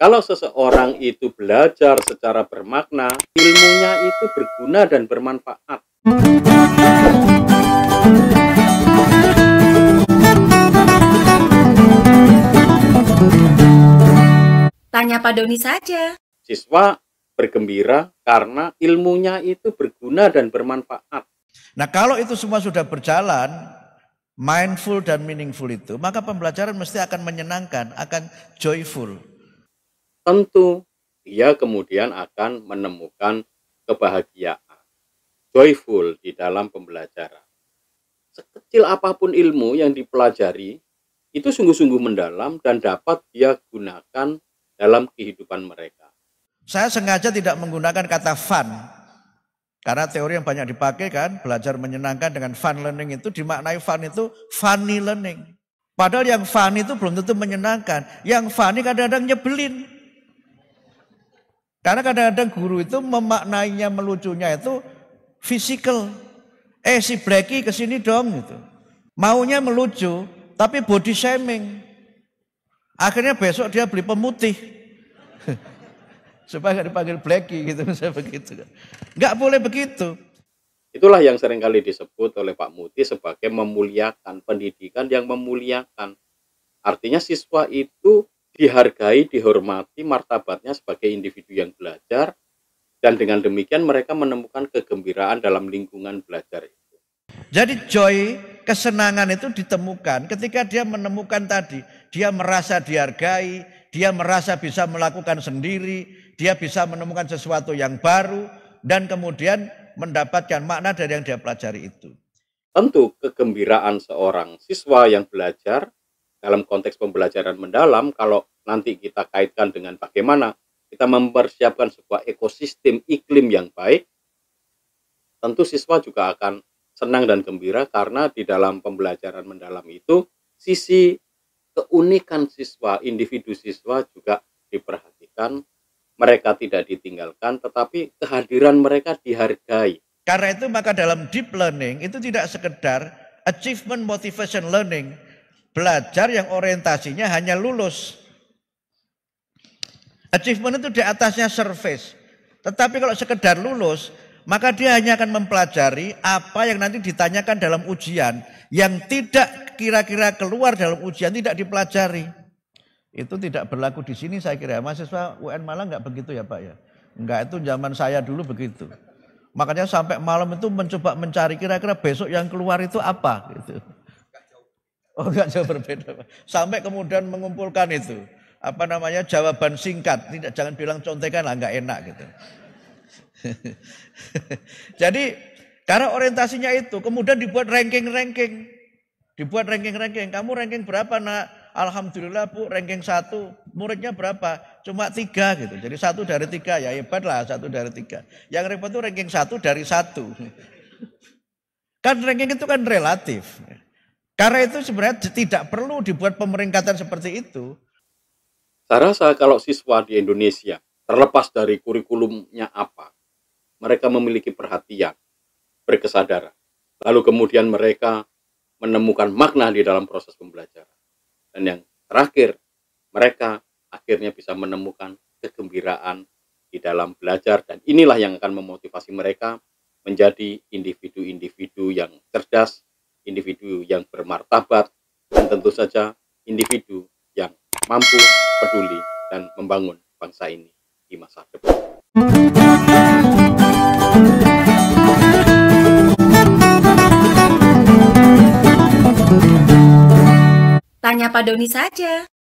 Kalau seseorang itu belajar secara bermakna, ilmunya itu berguna dan bermanfaat. Tanya Pak Doni saja. Siswa bergembira karena ilmunya itu berguna dan bermanfaat. Nah, kalau itu semua sudah berjalan, mindful dan meaningful itu, maka pembelajaran mesti akan menyenangkan, akan joyful. Tentu dia kemudian akan menemukan kebahagiaan, joyful di dalam pembelajaran. Sekecil apapun ilmu yang dipelajari, itu sungguh-sungguh mendalam dan dapat dia gunakan dalam kehidupan mereka. Saya sengaja tidak menggunakan kata fun, karena teori yang banyak dipakai kan, belajar menyenangkan dengan fun learning itu dimaknai fun itu funny learning. Padahal yang fun itu belum tentu menyenangkan, yang funny kadang-kadang nyebelin. Karena kadang-kadang guru itu memaknainya melucunya itu physical. Si Blacky kesini dong gitu. Maunya melucu, tapi body shaming. Akhirnya besok dia beli pemutih. Supaya gak dipanggil Blacky gitu, misalnya begitu. Nggak boleh begitu. Itulah yang seringkali disebut oleh Pak Muti sebagai memuliakan, pendidikan yang memuliakan. Artinya siswa itu dihargai, dihormati martabatnya sebagai individu yang belajar, dan dengan demikian mereka menemukan kegembiraan dalam lingkungan belajar itu. Jadi joy, kesenangan itu ditemukan ketika dia menemukan tadi, dia merasa dihargai, dia merasa bisa melakukan sendiri, dia bisa menemukan sesuatu yang baru, dan kemudian mendapatkan makna dari yang dia pelajari itu. Tentu kegembiraan seorang siswa yang belajar dalam konteks pembelajaran mendalam, kalau nanti kita kaitkan dengan bagaimana kita mempersiapkan sebuah ekosistem iklim yang baik, tentu siswa juga akan senang dan gembira karena di dalam pembelajaran mendalam itu sisi keunikan siswa, individu siswa juga diperhatikan, mereka tidak ditinggalkan, tetapi kehadiran mereka dihargai. Karena itu maka dalam deep learning itu tidak sekedar achievement motivation learning, belajar yang orientasinya hanya lulus. Achievement itu di atasnya surface. Tetapi kalau sekedar lulus, maka dia hanya akan mempelajari apa yang nanti ditanyakan dalam ujian, yang tidak kira-kira keluar dalam ujian tidak dipelajari. Itu tidak berlaku di sini saya kira. Mahasiswa UN Malang nggak begitu ya Pak ya? Enggak, itu zaman saya dulu begitu. Makanya sampai malam itu mencoba mencari kira-kira besok yang keluar itu apa gitu. Oh enggak jauh berbeda Pak. Sampai kemudian mengumpulkan itu. Apa namanya, jawaban singkat. Tidak, jangan bilang contekan lah, enggak enak gitu. Jadi karena orientasinya itu kemudian dibuat ranking-ranking. Dibuat ranking-ranking. Kamu ranking berapa nak? Alhamdulillah Bu, ranking 1, muridnya berapa? Cuma 3 gitu. Jadi 1 dari 3, ya hebat lah 1 dari 3. Yang repot itu ranking 1 dari 1. Kan ranking itu kan relatif. Karena itu sebenarnya tidak perlu dibuat pemeringkatan seperti itu. Saya rasa kalau siswa di Indonesia, terlepas dari kurikulumnya apa, mereka memiliki perhatian, berkesadaran. Lalu kemudian mereka menemukan makna di dalam proses pembelajaran. Dan yang terakhir, mereka akhirnya bisa menemukan kegembiraan di dalam belajar. Dan inilah yang akan memotivasi mereka menjadi individu-individu yang cerdas, individu yang bermartabat, dan tentu saja individu yang mampu, peduli, dan membangun bangsa ini di masa depan. Tanya Pak Doni saja.